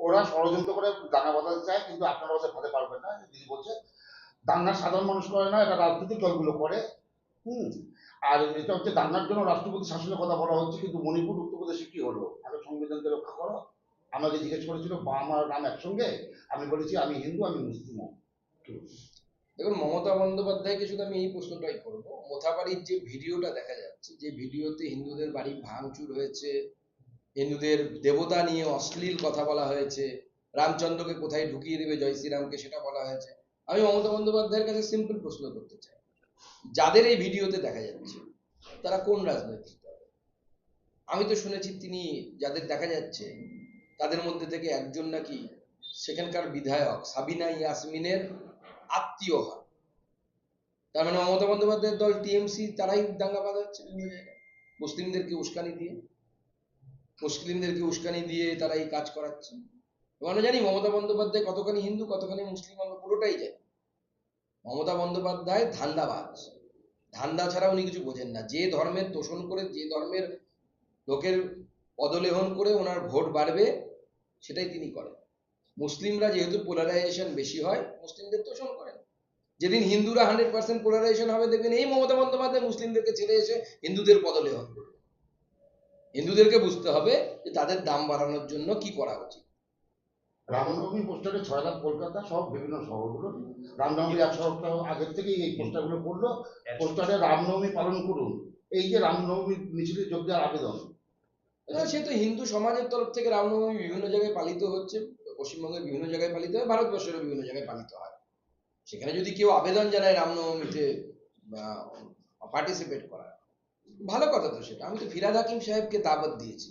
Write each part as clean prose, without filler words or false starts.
ওরা ষড়যন্ত্র করে দাঙ্গা বাঁধাতে চায়, কিন্তু আপনারা ওদের হতে পারবেন না। দিদি বলছে দাঙ্গা সাধারণ মানুষ করে না, এটা রাজনৈতিক দলগুলো করে। হুম। আর এটা হচ্ছে দাঙ্গার জন্য রাষ্ট্রপতি শাসনের কথা বলা হচ্ছে, কিন্তু মণিপুর উত্তরপ্রদেশে কি হলো? আগে সংবিধানকে রক্ষা করো। আমাকে জিজ্ঞেস করেছিল বাম আর রাম একসঙ্গে, আমি বলেছি আমি হিন্দু, আমি মুসলিম। দেখুন, মমতা বন্দ্যোপাধ্যায়কে শুধু আমি এই প্রশ্নটাই করবো, মোথাবাড়ির যে ভিডিওটা দেখা যাচ্ছে, যে ভিডিওতে হিন্দুদের বাড়ি ভাঙচুর হয়েছে, হিন্দুদের দেবতা নিয়ে অশ্লীল কথা বলা হয়েছে, রামচন্দ্রকে কোথায় ঢুকিয়ে দেবে জয় শ্রীরামকে সেটা বলা হয়েছে, আমি মমতা বন্দ্যোপাধ্যায়ের কাছে সিম্পল প্রশ্ন করতে চাই, যাদের এই ভিডিওতে দেখা যাচ্ছে তারা কোন রাজনৈতিক দল? আমি তো শুনেছি তিনি, যাদের দেখা যাচ্ছে তাদের মধ্যে থেকে একজন নাকি সেখানকার বিধায়ক সাবিনা ইয়াসমিনের আত্মীয় হয়। তার মানে মমতা বন্দ্যোপাধ্যায়ের দল টিএমসি তারাই দাঙ্গা বাঁধাচ্ছে বিভিন্ন জায়গায়, মুসলিমদেরকে উস্কানি দিয়ে, তারা এই কাজ করাচ্ছে। আমরা জানি মমতা বন্দ্যোপাধ্যায় কতখানি হিন্দু কতখানি মুসলিম, আমরা পুরোটাই জানি। মমতা বন্দ্যোপাধ্যায় ধান্দাবাজ, ধান্দা ছাড়া উনি কিছু বোঝেন না। যে ধর্মের তোষণ করে, যে ধর্মের লোকের পদলেহন করে ওনার ভোট বাড়বে, সেটাই তিনি করেন। মুসলিমরা যেহেতু পোলারাইজেশন বেশি হয়, মুসলিমদের তোষণ করেন। যেদিন হিন্দুরা 100% পোলারাইজেশন হবে, দেখবেন এই মমতা বন্দ্যোপাধ্যায় মুসলিমদেরকে ছেড়ে এসে হিন্দুদের পদলেহন করবে। হিন্দুদেরকে বুঝতে হবে যে তাদের দাম বাড়ানোর জন্য কি করা উচিত। রামনবমী পোস্টারে 6 লাখ কলকাতা সব বিভিন্ন শহরগুলো, রামনবমীর 1 সপ্তাহ আগের থেকেই এই পোস্টারগুলো করলো, পোস্টারে রামনবমী পালন করুন। এই যে রামনবমী মিছিলে যোগ দেওয়ার আবেদন, সে তো হিন্দু সমাজের তরফ থেকে রামনবমী বিভিন্ন জায়গায় পালিত হচ্ছে, পশ্চিমবঙ্গের বিভিন্ন জায়গায় পালিত হয়, ভারতবর্ষের বিভিন্ন জায়গায় পালিত হয়। সেখানে যদি কেউ আবেদন জানায় রামনবমীতে পার্টিসিপেট করার, ভালো কথা তো সেটা। আমি তো ফিরহাদ হাকিম সাহেবকে দাওয়াত দিয়েছি,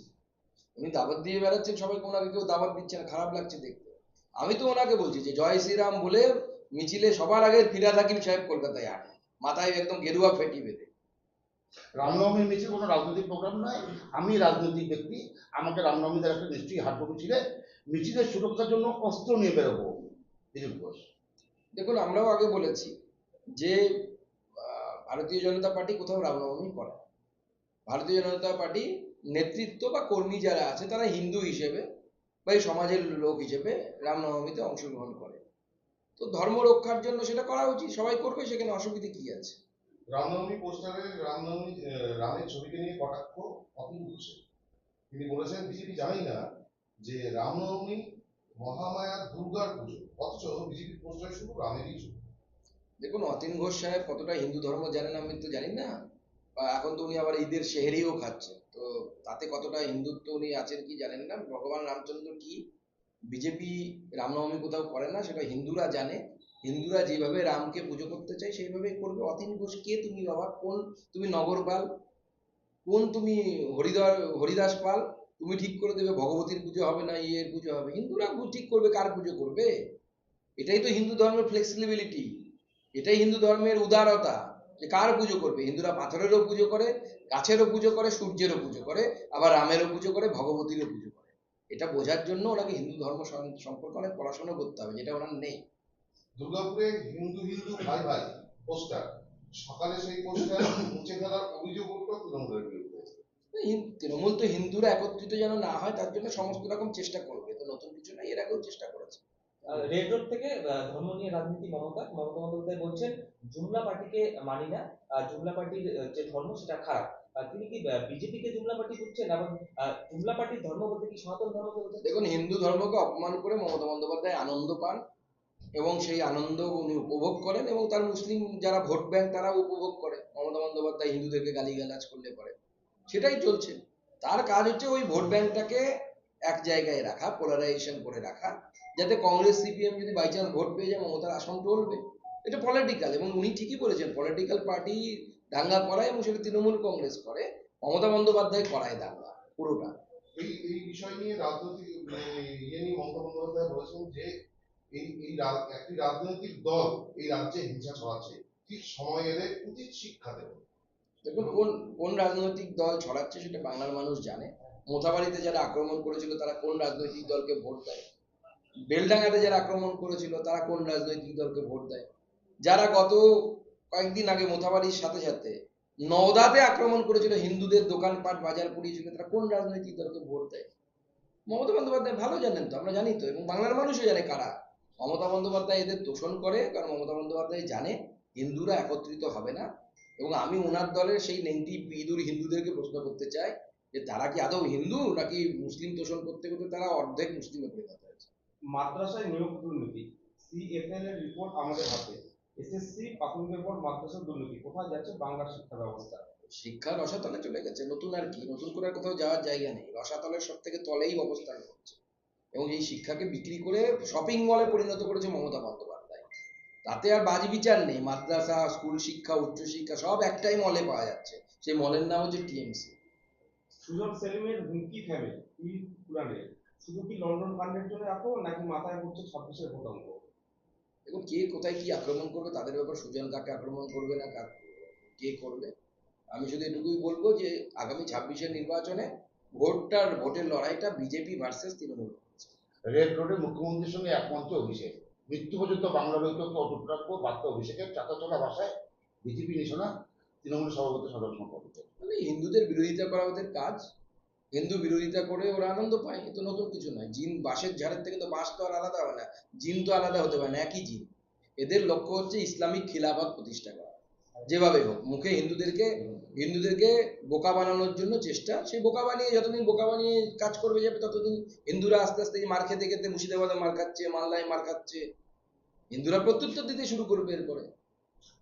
উনি দাওয়াত দিয়ে বেড়াচ্ছেন সবাইকে, ওনাকে কেউ দাওয়াত দিচ্ছে না, খারাপ লাগছে দেখতে। আমি তো ওনাকে বলছি যে জয় শ্রীরাম বলে মিছিলে সবার আগে ফিরহাদ হাকিম সাহেব কলকাতায় আসেন, মাথায় একদম গেরুয়া ফেটি বেঁধে। রামনবমীর মিছিল কোনো রাজনৈতিক প্রোগ্রাম নয়। আমি রাজনৈতিক ব্যক্তি, আমাকে রামনবমীতে একটা নিশ্চয়ই হাট মিছিলে, মিছিলের সুরক্ষার জন্য অস্ত্র নিয়ে বেরোবো। দিলীপ ঘোষ, দেখুন, আমরাও আগে বলেছি যে ভারতীয় জনতা পার্টি কোথাও রামনবমী করে না। ভারতীয় জনতা পার্টি নেতৃত্ব বা কর্মী যারা আছে তারা হিন্দু হিসেবে বা এই সমাজের লোক হিসেবে রামনবমীতে অংশগ্রহণ করে। তো ধর্ম রক্ষার জন্য সেটা করা উচিত, সবাই করবে, সেখানে অসুবিধে কি আছে? রামনবমী পোস্টারে রামনবমী রামের ছবিকে নিয়ে কটাক্ষ অতুল ঘোষের। তিনি বলেছেন বিজেপি জানেই না যে রামনবমী মহামায়া দুর্গার পুজো, অথচ বিজেপি পোস্টারে শুধু রামেরই ছবি। দেখুন, অতীন ঘোষ সাহেব কতটা হিন্দু ধর্ম জানেন আমি তো জানি না, বা এখন তো উনি আবার ঈদের সেহরিও খাচ্ছেন, তো তাতে কতটা হিন্দুত্ব উনি আছেন কি জানেন না। ভগবান রামচন্দ্র কি, বিজেপি রামনবমী কোথাও করে না, সেটা হিন্দুরা জানে। হিন্দুরা যেভাবে রামকে পুজো করতে চায় সেইভাবেই করবে। অতীন ঘোষ কে তুমি বাবা? কোন তুমি নগরপাল? কোন তুমি হরিদাস পাল? তুমি ঠিক করে দেবে ভগবতীর পুজো হবে না ইয়ের পুজো হবে? হিন্দুরা ঠিক করবে কার পুজো করবে। এটাই তো হিন্দু ধর্মের ফ্লেক্সিবিলিটি, এটাই হিন্দু ধর্মের উদারতা, যে কার পুজো করবে। হিন্দুরা পাথরেরও পুজো করে, গাছেরও পুজো করে, সূর্যেরও পুজো করে, আবার রামেরও পুজো করে, ভগবতীরও পুজো করে। এটা বোঝার জন্য ওনাকে হিন্দু ধর্ম সম্পর্কে অনেক পড়াশোনা করতে হবে, যেটা ওনার নেই। দুর্গাপুরে হিন্দু হিন্দু ভাই ভাই পোস্টার, সকালে সেই পোস্টার মুছে ফেলার অভিযোগ উঠল তৃণমূলের বিরুদ্ধে। তৃণমূল তো হিন্দুরা একত্রিত যেন না হয় তার জন্য সমস্ত রকম চেষ্টা করবে, তো নতুন কিছু নাই, এর আগেও চেষ্টা করেছে। রেড রোড থেকে ধর্ম নিয়ে রাজনীতি মমতা বন্দ্যোপাধ্যায় বলছেন জুমলা পার্টিকে মানি না, জুমলা পার্টির যে ধর্ম সেটা খারাপ। তিনি কি বিজেপিকে জুমলা পার্টি বুঝছেন, এবং জুমলা পার্টির ধর্ম বলতে কি সনাতন ধর্মকে বোঝাচ্ছে? দেখুন, হিন্দু ধর্মকে অপমান করে মমতা বন্দ্যোপাধ্যায় আনন্দ পান, এবং সেই আনন্দ উনি উপভোগ করেন, এবং তার মুসলিম যারা ভোট ব্যাংক তারাও উপভোগ করে মমতা বন্দ্যোপাধ্যায় হিন্দুদেরকে গালিগালাজ করলে পরে। সেটাই চলছে। তার কাজ হচ্ছে ওই ভোট ব্যাংকটাকে এক জায়গায় রাখা, পোলারাইজেশন করে রাখা, যাতে কংগ্রেস সিপিএম যদি বাই চান্স ভোট পেয়ে যায় মমতার আসন টলবে। এটা পলিটিক্যাল, এবং উনি ঠিকই বলেছেন, পলিটিক্যাল পার্টি দাঙ্গা করায়, এবং সেটা তৃণমূল কংগ্রেস করে, মমতা বন্দ্যোপাধ্যায় করায় দাঙ্গা পুরোটা। এই বিষয় নিয়ে রাজনৈতিক ইয়ে নিয়ে মমতা বন্দ্যোপাধ্যায় বলেছেন যে একটি রাজনৈতিক দল এই রাজ্যে হিংসা ছড়াচ্ছে, ঠিক সময় এলে উচিত শিক্ষা দেবে। দেখুন, কোন কোন রাজনৈতিক দল ছড়াচ্ছে সেটা বাংলার মানুষ জানে। মোথাবাড়িতে যারা আক্রমণ করেছিল তারা কোন রাজনৈতিক দলকে ভোট দেয়? বেলডাঙ্গাতে যারা আক্রমণ করেছিল তারা কোন রাজনৈতিক দলকে ভোট দেয়? যারা গত কয়েকদিন আগে মোথাবাড়ির সাথে সাথে নওদাতে আক্রমণ করেছিল, হিন্দুদের দোকানপাট বাজার পুড়িয়েছিল, তারা কোন রাজনৈতিক দলকে ভোট দেয়? মমতা বন্দ্যোপাধ্যায় ভালো জানেন তো, আমরা জানি তো, এবং বাংলার মানুষও জানে কারা। মমতা বন্দ্যোপাধ্যায় এদের তোষণ করে, কারণ মমতা বন্দ্যোপাধ্যায় জানে হিন্দুরা একত্রিত হবে না। এবং আমি ওনার দলের সেই নেংটি ইঁদুর হিন্দুদেরকে প্রশ্ন করতে চাই যে তারা কি আদৌ হিন্দু, নাকি মুসলিম তোষণ করতে করতে তারা অর্ধেক মুসলিমে পরিণত হয়েছে। মাদ্রাসায় নিয়োগ দুর্নীতি, সিএফএল এর রিপোর্ট আমাদের হাতে। এসএসসি প্রাথমিকের পর মাদ্রাসা দুর্নীতি, কোথায় যাচ্ছে বাংলার শিক্ষা ব্যবস্থা? শিক্ষা রসাতলে চলে গেছে, নতুন আর কি, নতুন করে আর কোথাও যাওয়ার জায়গা নেই, রসাতলের সব থেকে তলেই অবস্থান করছে। এবং এই শিক্ষাকে বিক্রি করে শপিং মলে পরিণত করেছে মমতা বন্দ্যোপাধ্যায়। তাতে আর বাজ বিচার নেই, মাদ্রাসা, স্কুল শিক্ষা, উচ্চ শিক্ষা সব একটাই মলে পাওয়া যাচ্ছে, সেই মলের নাম হচ্ছে টিএমসি। সুজন সেলিমের হুমকি থেমে পুরাণে, শুধু কি লন্ডন কাণ্ডের জন্য আক্রমণ, নাকি মাথায় পড়ছে 26-এর ভোটাঙ্ক? এখন কে কোথায় কি আক্রমণ করবে তাদের ব্যাপার, সুজন কাকে আক্রমণ করবে না কে করবে। আমি শুধু এটুকুই বলবো যে আগামী 26-এর নির্বাচনে ভোটের লড়াইটা বিজেপি ভার্সেস তৃণমূল। রেড রোডে মুখ্যমন্ত্রীর সঙ্গে এক মঞ্চে অভিষেক, মৃত্যু পর্যন্ত বাংলার ঐক্যকে অটুট রাখবো বার্তা অভিষেকের চাতাচলা ভাষায় বিজেপি নিশানা তৃণমূল সভাপতি সাধারণ সম্পাদক। মানে হিন্দুদের বিরোধিতা করা ওদের কাজ, হিন্দু বিরোধিতা করে ওরা আনন্দ পায়, এ তো নতুন কিছু নয়। জিন বাঁশের ঝাড়ের থেকে তো বাঁশ তো আর আলাদা হয় না, জিন তো আলাদা হতে পারে না, একই জিন। এদের লক্ষ্য হচ্ছে ইসলামিক খিলাফত প্রতিষ্ঠা করা, যেভাবে হোক মুখে হিন্দুদেরকে বোকা বানানোর জন্য চেষ্টা। সেই বোকা বানিয়ে যতদিন বোকা বানিয়ে কাজ করবে যাবে ততদিন হিন্দুরা আস্তে আস্তে মার খেতে খেতে মুর্শিদাবাদে মার খাচ্ছে, মালদায় মার খাচ্ছে, হিন্দুরা প্রত্যুত্তর দিতে শুরু করবে এরপরে।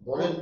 দলের